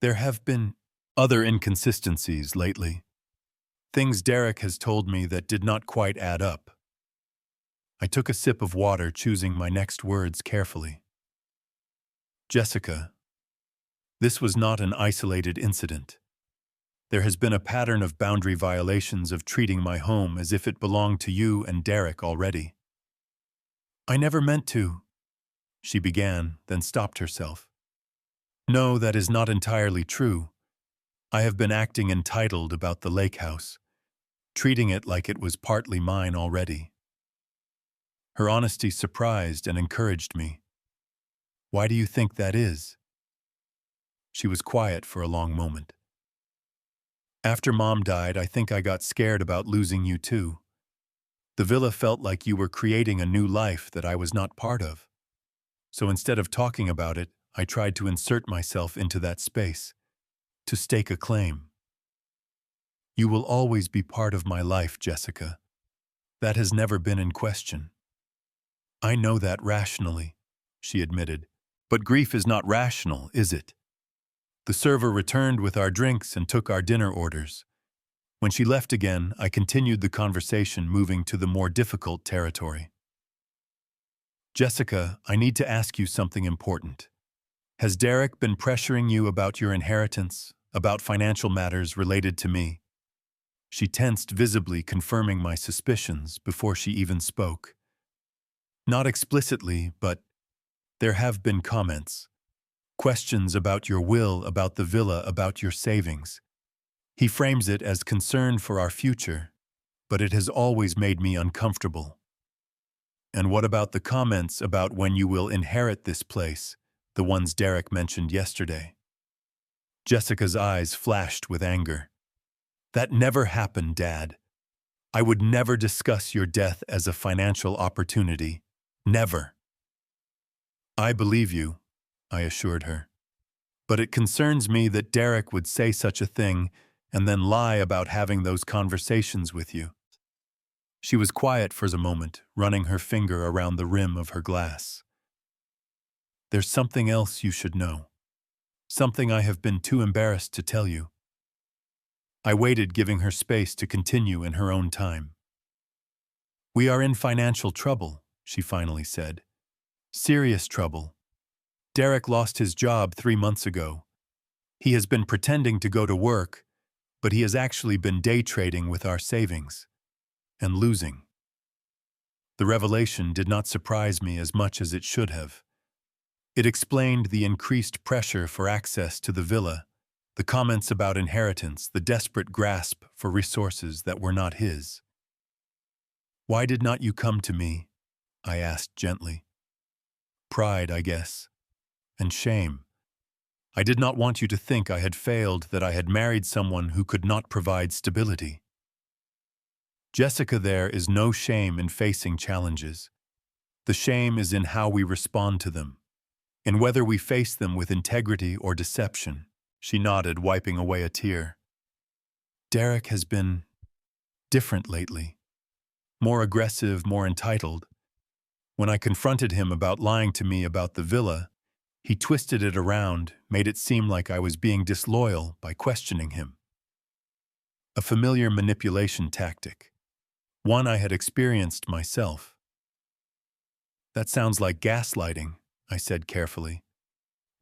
"There have been other inconsistencies lately. Things Derek has told me that did not quite add up." I took a sip of water, choosing my next words carefully. "Jessica, This was not an isolated incident. There has been a pattern of boundary violations of treating my home as if it belonged to you and Derek already. I never meant to, she began, then stopped herself. No, that is not entirely true. I have been acting entitled about the lake house, treating it like it was partly mine already. Her honesty surprised and encouraged me. Why do you think that is? She was quiet for a long moment. After Mom died, I think I got scared about losing you too. The villa felt like you were creating a new life that I was not part of. So instead of talking about it, I tried to insert myself into that space, to stake a claim. You will always be part of my life, Jessica. That has never been in question. I know that rationally, she admitted. But grief is not rational, is it? The server returned with our drinks and took our dinner orders. When she left again, I continued the conversation, moving to the more difficult territory. Jessica, I need to ask you something important. Has Derek been pressuring you about your inheritance, about financial matters related to me? She tensed visibly, confirming my suspicions before she even spoke. Not explicitly, but there have been comments. Questions about your will, about the villa, about your savings. He frames it as concern for our future, but it has always made me uncomfortable. And what about the comments about when you will inherit this place, the ones Derek mentioned yesterday? Jessica's eyes flashed with anger. That never happened, Dad. I would never discuss your death as a financial opportunity. Never. I believe you, I assured her. But it concerns me that Derek would say such a thing and then lie about having those conversations with you. She was quiet for a moment, running her finger around the rim of her glass. There's something else you should know. Something I have been too embarrassed to tell you. I waited, giving her space to continue in her own time. We are in financial trouble, she finally said. Serious trouble. Derek lost his job 3 months ago. He has been pretending to go to work, but he has actually been day trading with our savings. And losing. The revelation did not surprise me as much as it should have. It explained the increased pressure for access to the villa, the comments about inheritance, the desperate grasp for resources that were not his. Why did not you come to me? I asked gently. Pride, I guess. And shame. I did not want you to think I had failed, that I had married someone who could not provide stability. Jessica, there is no shame in facing challenges. The shame is in how we respond to them, in whether we face them with integrity or deception. She nodded, wiping away a tear. Derek has been different lately. More aggressive, more entitled. When I confronted him about lying to me about the villa, he twisted it around, made it seem like I was being disloyal by questioning him. A familiar manipulation tactic. One I had experienced myself. That sounds like gaslighting, I said carefully.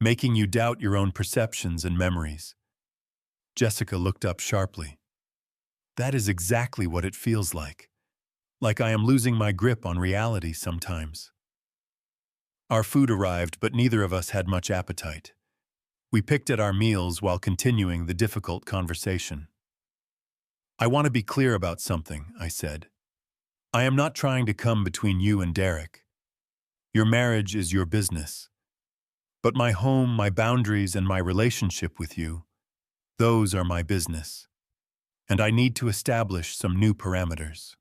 Making you doubt your own perceptions and memories. Jessica looked up sharply. That is exactly what it feels like. Like I am losing my grip on reality sometimes. Our food arrived, but neither of us had much appetite. We picked at our meals while continuing the difficult conversation. I want to be clear about something, I said. I am not trying to come between you and Derek. Your marriage is your business. But my home, my boundaries, and my relationship with you, those are my business. And I need to establish some new parameters.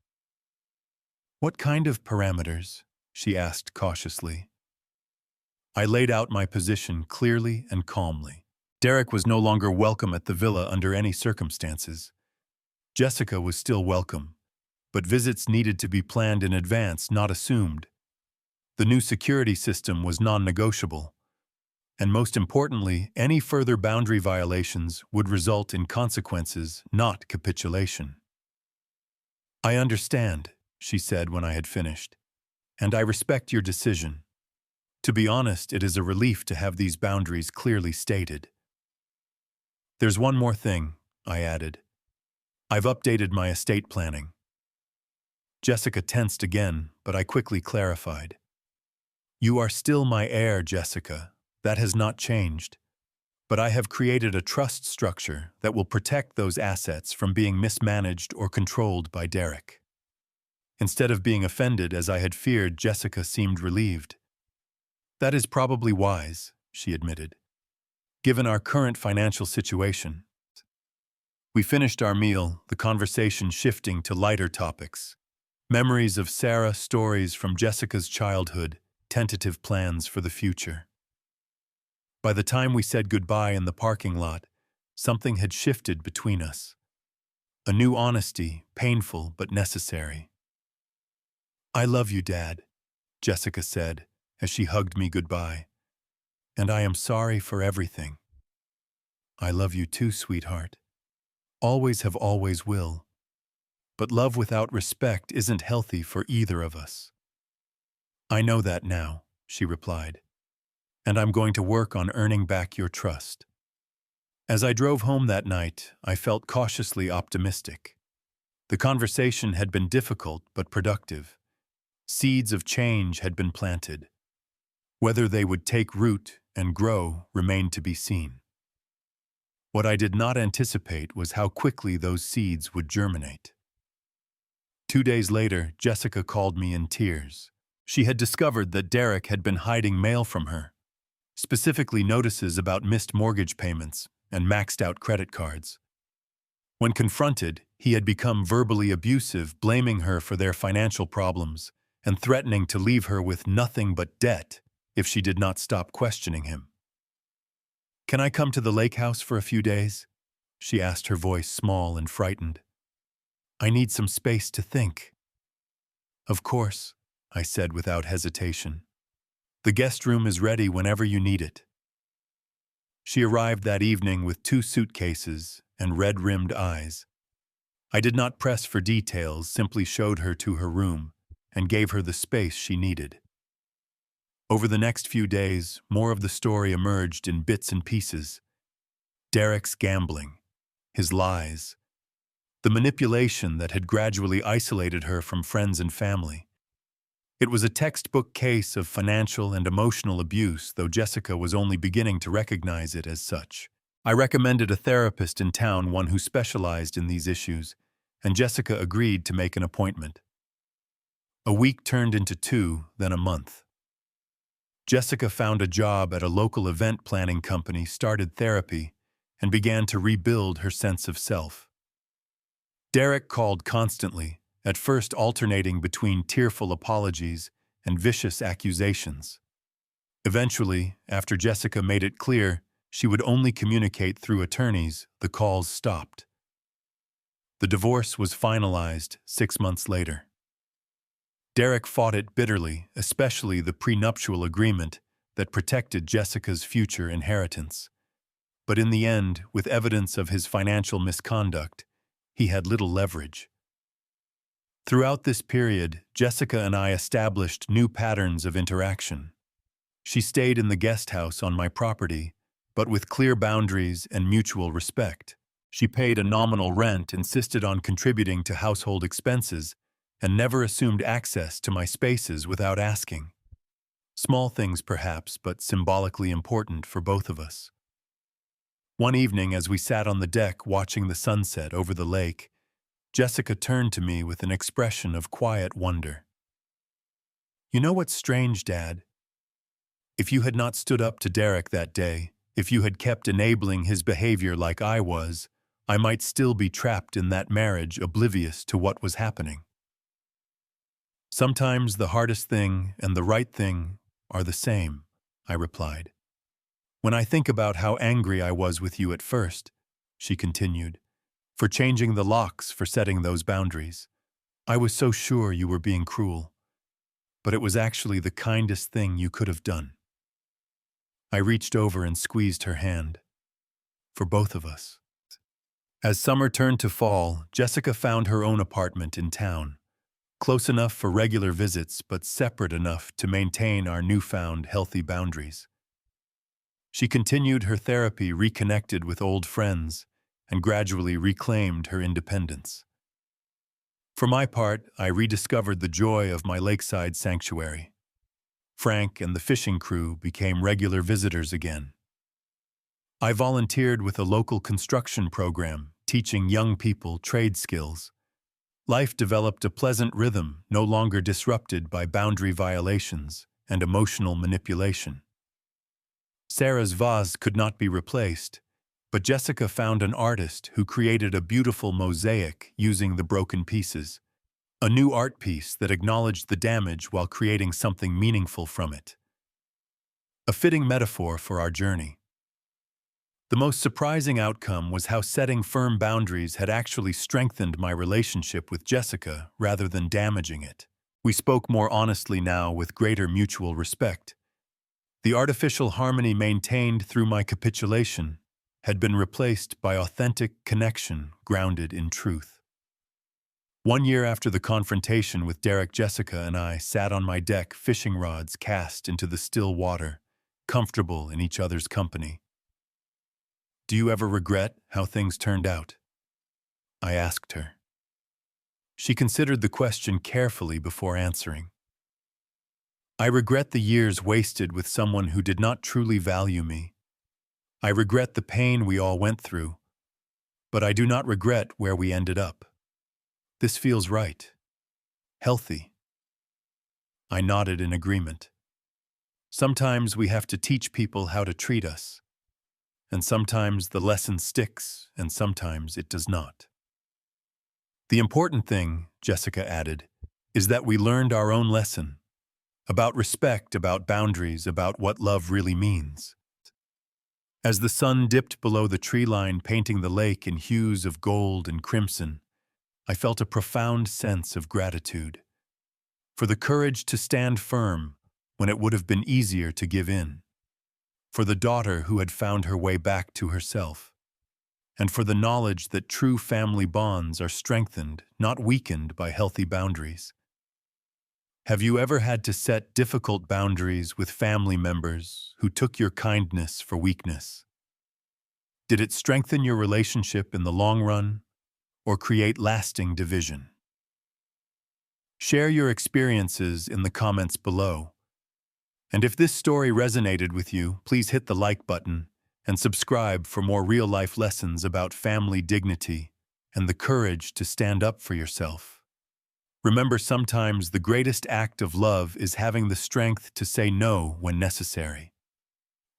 What kind of parameters? She asked cautiously. I laid out my position clearly and calmly. Derek was no longer welcome at the villa under any circumstances. Jessica was still welcome, but visits needed to be planned in advance, not assumed. The new security system was non-negotiable. And most importantly, any further boundary violations would result in consequences, not capitulation. I understand, she said when I had finished, and I respect your decision. To be honest, it is a relief to have these boundaries clearly stated. There's one more thing, I added. I've updated my estate planning. Jessica tensed again, but I quickly clarified. You are still my heir, Jessica. That has not changed. But I have created a trust structure that will protect those assets from being mismanaged or controlled by Derek. Instead of being offended as I had feared, Jessica seemed relieved. That is probably wise, she admitted, given our current financial situation. We finished our meal, the conversation shifting to lighter topics. Memories of Sarah, stories from Jessica's childhood, tentative plans for the future. By the time we said goodbye in the parking lot, something had shifted between us. A new honesty, painful but necessary. I love you, Dad, Jessica said as she hugged me goodbye. And I am sorry for everything. I love you too, sweetheart. Always have, always will. But love without respect isn't healthy for either of us. I know that now, she replied, and I'm going to work on earning back your trust. As I drove home that night, I felt cautiously optimistic. The conversation had been difficult but productive. Seeds of change had been planted. Whether they would take root and grow remained to be seen. What I did not anticipate was how quickly those seeds would germinate. 2 days later, Jessica called me in tears. She had discovered that Derek had been hiding mail from her, specifically notices about missed mortgage payments and maxed-out credit cards. When confronted, he had become verbally abusive, blaming her for their financial problems and threatening to leave her with nothing but debt if she did not stop questioning him. "Can I come to the lake house for a few days?" she asked, her voice small and frightened. "I need some space to think." "Of course," I said without hesitation. "The guest room is ready whenever you need it." She arrived that evening with 2 suitcases and red-rimmed eyes. I did not press for details, simply showed her to her room and gave her the space she needed. Over the next few days, more of the story emerged in bits and pieces. Derek's gambling, his lies, the manipulation that had gradually isolated her from friends and family. It was a textbook case of financial and emotional abuse, though Jessica was only beginning to recognize it as such. I recommended a therapist in town, one who specialized in these issues, and Jessica agreed to make an appointment. A week turned into 2, then a month. Jessica found a job at a local event planning company, started therapy, and began to rebuild her sense of self. Derek called constantly, at first alternating between tearful apologies and vicious accusations. Eventually, after Jessica made it clear she would only communicate through attorneys, the calls stopped. The divorce was finalized 6 months later. Derek fought it bitterly, especially the prenuptial agreement that protected Jessica's future inheritance. But in the end, with evidence of his financial misconduct, he had little leverage. Throughout this period, Jessica and I established new patterns of interaction. She stayed in the guest house on my property, but with clear boundaries and mutual respect. She paid a nominal rent, insisted on contributing to household expenses, and never assumed access to my spaces without asking. Small things perhaps, but symbolically important for both of us. One evening, as we sat on the deck watching the sunset over the lake, Jessica turned to me with an expression of quiet wonder. "You know what's strange, Dad? If you had not stood up to Derek that day, if you had kept enabling his behavior like I was, I might still be trapped in that marriage, oblivious to what was happening." "Sometimes the hardest thing and the right thing are the same," I replied. "When I think about how angry I was with you at first," she continued, "for changing the locks, for setting those boundaries, I was so sure you were being cruel. But it was actually the kindest thing you could have done." I reached over and squeezed her hand. For both of us. As summer turned to fall, Jessica found her own apartment in town, close enough for regular visits but separate enough to maintain our newfound healthy boundaries. She continued her therapy, reconnected with old friends, and gradually reclaimed her independence. For my part, I rediscovered the joy of my lakeside sanctuary. Frank and the fishing crew became regular visitors again. I volunteered with a local construction program, teaching young people trade skills. Life developed a pleasant rhythm, no longer disrupted by boundary violations and emotional manipulation. Sarah's vase could not be replaced, but Jessica found an artist who created a beautiful mosaic using the broken pieces, a new art piece that acknowledged the damage while creating something meaningful from it. A fitting metaphor for our journey. The most surprising outcome was how setting firm boundaries had actually strengthened my relationship with Jessica rather than damaging it. We spoke more honestly now with greater mutual respect. The artificial harmony maintained through my capitulation had been replaced by authentic connection grounded in truth. 1 year after the confrontation with Derek, Jessica and I sat on my deck, fishing rods cast into the still water, comfortable in each other's company. "Do you ever regret how things turned out?" I asked her. She considered the question carefully before answering. "I regret the years wasted with someone who did not truly value me. I regret the pain we all went through, but I do not regret where we ended up. This feels right. Healthy." I nodded in agreement. Sometimes we have to teach people how to treat us, and sometimes the lesson sticks, and sometimes it does not. "The important thing," Jessica added, "is that we learned our own lesson. About respect, about boundaries, about what love really means." As the sun dipped below the tree line, painting the lake in hues of gold and crimson, I felt a profound sense of gratitude for the courage to stand firm when it would have been easier to give in, for the daughter who had found her way back to herself, and for the knowledge that true family bonds are strengthened, not weakened, by healthy boundaries. Have you ever had to set difficult boundaries with family members who took your kindness for weakness? Did it strengthen your relationship in the long run, or create lasting division? Share your experiences in the comments below. And if this story resonated with you, please hit the like button and subscribe for more real-life lessons about family dignity and the courage to stand up for yourself. Remember, sometimes the greatest act of love is having the strength to say no when necessary.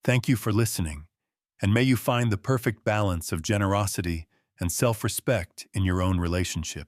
Thank you for listening, and may you find the perfect balance of generosity and self-respect in your own relationship.